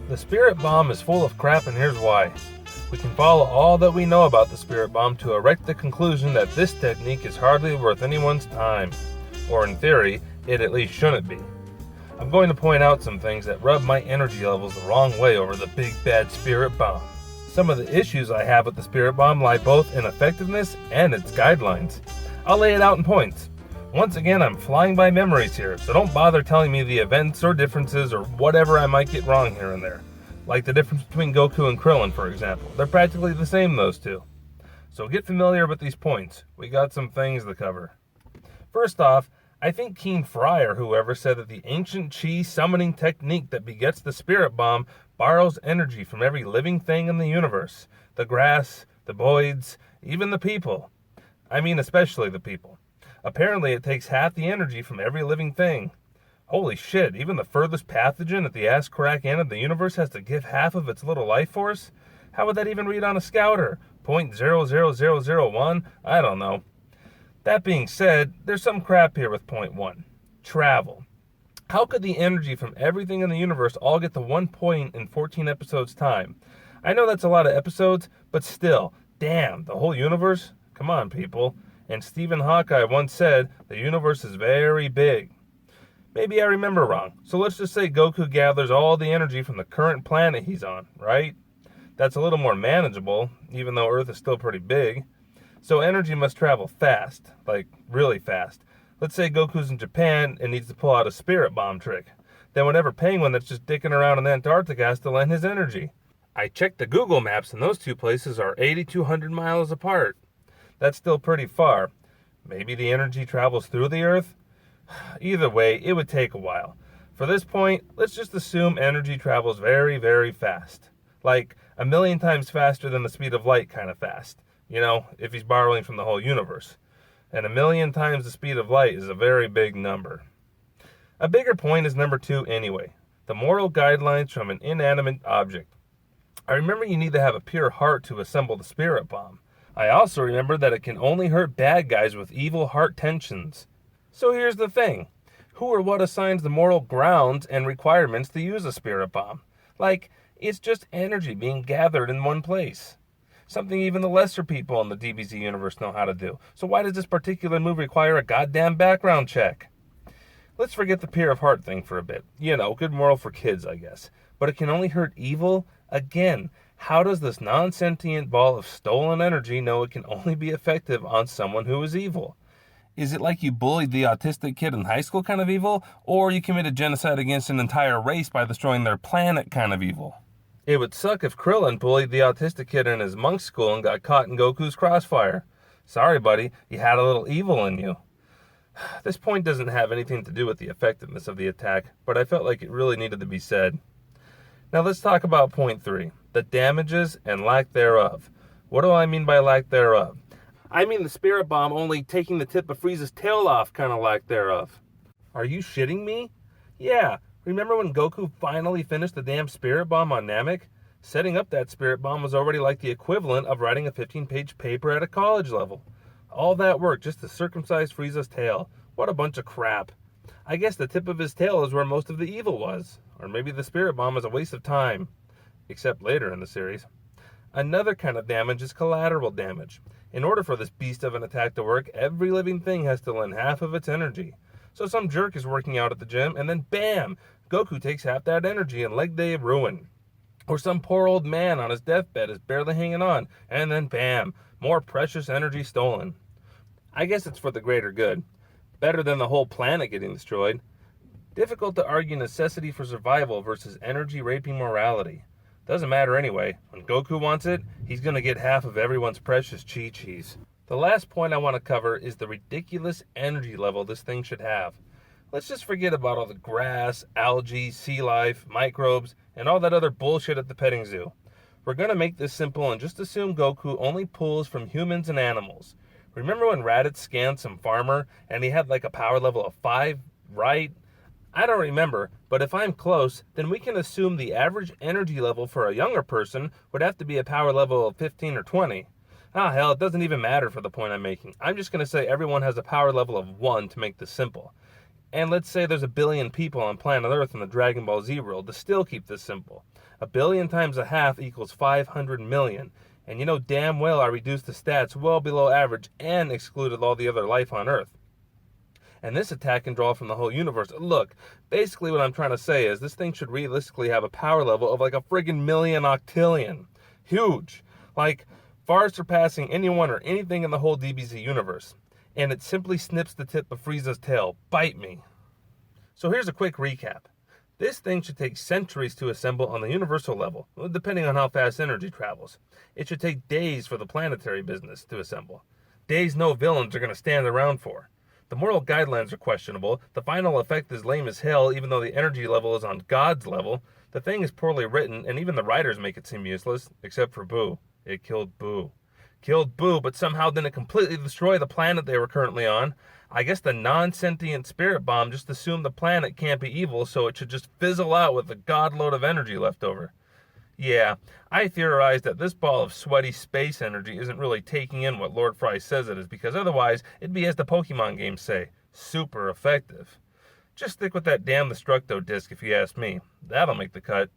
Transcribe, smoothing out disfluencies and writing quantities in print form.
The Spirit Bomb is full of crap, and here's why. We can follow all that we know about the Spirit Bomb to erect the conclusion that this technique is hardly worth anyone's time. Or in theory, it at least shouldn't be. I'm going to point out some things that rub my energy levels the wrong way over the big bad Spirit Bomb. Some of the issues I have with the Spirit Bomb lie both in effectiveness and its guidelines. I'll lay it out in points. Once again, I'm flying by memories here, so don't bother telling me the events or differences or whatever I might get wrong here and there. Like the difference between Goku and Krillin, for example. They're practically the same, those two. So get familiar with these points. We got some things to cover. First off, I think Keen Fry or whoever said that the ancient chi summoning technique that begets the Spirit Bomb borrows energy from every living thing in the universe. The grass, the voids, even the people. I mean especially the people. Apparently it takes half the energy from every living thing. Holy shit, even the furthest pathogen at the ass crack end of the universe has to give half of its little life force? How would that even read on a scouter? 0.00001? I don't know. That being said, there's some crap here with point 1. Travel. How could the energy from everything in the universe all get to one point in 14 episodes time? I know that's a lot of episodes, but still, damn, the whole universe? Come on, people. And Stephen Hawkeye once said, the universe is very big. Maybe I remember wrong, so let's just say Goku gathers all the energy from the current planet he's on, right? That's a little more manageable, even though Earth is still pretty big. So energy must travel fast, like really fast. Let's say Goku's in Japan and needs to pull out a Spirit Bomb trick. Then whatever penguin that's just dicking around in Antarctica has to lend his energy. I checked the Google Maps and those two places are 8,200 miles apart. That's still pretty far. Maybe the energy travels through the Earth? Either way, it would take a while. For this point, let's just assume energy travels very, very fast. Like 1,000,000 times faster than the speed of light kind of fast. You know, if he's borrowing from the whole universe. And 1,000,000 times the speed of light is a very big number. A bigger point is number 2 anyway. The moral guidelines from an inanimate object. I remember you need to have a pure heart to assemble the Spirit Bomb. I also remember that it can only hurt bad guys with evil heart tensions. So here's the thing. Who or what assigns the moral grounds and requirements to use a Spirit Bomb? Like, it's just energy being gathered in one place. Something even the lesser people in the DBZ universe know how to do. So why does this particular move require a goddamn background check? Let's forget the pure of heart thing for a bit. You know, good moral for kids, I guess. But it can only hurt evil? Again, how does this non-sentient ball of stolen energy know it can only be effective on someone who is evil? Is it like you bullied the autistic kid in high school kind of evil? Or you committed genocide against an entire race by destroying their planet kind of evil? It would suck if Krillin bullied the autistic kid in his monk school and got caught in Goku's crossfire. Sorry, buddy, you had a little evil in you. This point doesn't have anything to do with the effectiveness of the attack, but I felt like it really needed to be said. Now let's talk about point 3, the damages and lack thereof. What do I mean by lack thereof? I mean the Spirit Bomb only taking the tip of Frieza's tail off kind of lack thereof. Are you shitting me? Yeah, remember when Goku finally finished the damn Spirit Bomb on Namek? Setting up that Spirit Bomb was already like the equivalent of writing a 15-page paper at a college level. All that work just to circumcise Frieza's tail. What a bunch of crap. I guess the tip of his tail is where most of the evil was. Or maybe the Spirit Bomb is a waste of time. Except later in the series. Another kind of damage is collateral damage. In order for this beast of an attack to work, every living thing has to lend half of its energy. So some jerk is working out at the gym, and then BAM! Goku takes half that energy and leg day of ruin. Or some poor old man on his deathbed is barely hanging on, and then BAM! More precious energy stolen. I guess it's for the greater good. Better than the whole planet getting destroyed. Difficult to argue necessity for survival versus energy-raping morality. Doesn't matter anyway. When Goku wants it, he's gonna get half of everyone's precious chi-chis. The last point I want to cover is the ridiculous energy level this thing should have. Let's just forget about all the grass, algae, sea life, microbes, and all that other bullshit at the petting zoo. We're gonna make this simple and just assume Goku only pulls from humans and animals. Remember when Raditz scanned some farmer and he had like a power level of 5, right? I don't remember, but if I'm close, then we can assume the average energy level for a younger person would have to be a power level of 15 or 20. Ah, hell, it doesn't even matter for the point I'm making. I'm just going to say everyone has a power level of 1 to make this simple. And let's say there's 1 billion people on planet Earth in the Dragon Ball Z world to still keep this simple. 1,000,000,000 times a half equals 500 million. And you know damn well I reduced the stats well below average and excluded all the other life on Earth. And this attack can draw from the whole universe. Look, basically what I'm trying to say is this thing should realistically have a power level of like a friggin' million octillion. Huge. Like, far surpassing anyone or anything in the whole DBZ universe. And it simply snips the tip of Frieza's tail. Bite me. So here's a quick recap. This thing should take centuries to assemble on the universal level, depending on how fast energy travels. It should take days for the planetary business to assemble. Days no villains are going to stand around for. The moral guidelines are questionable, the final effect is lame as hell even though the energy level is on God's level, the thing is poorly written, and even the writers make it seem useless, except for Boo. It killed Boo. Killed Boo, but somehow didn't completely destroy the planet they were currently on. I guess the non-sentient spirit bomb just assumed the planet can't be evil, so it should just fizzle out with a godload of energy left over. Yeah, I theorized that this ball of sweaty space energy isn't really taking in what Lord Fry says it is, because otherwise it'd be as the Pokemon games say, super effective. Just stick with that damn Destructo disc if you ask me. That'll make the cut.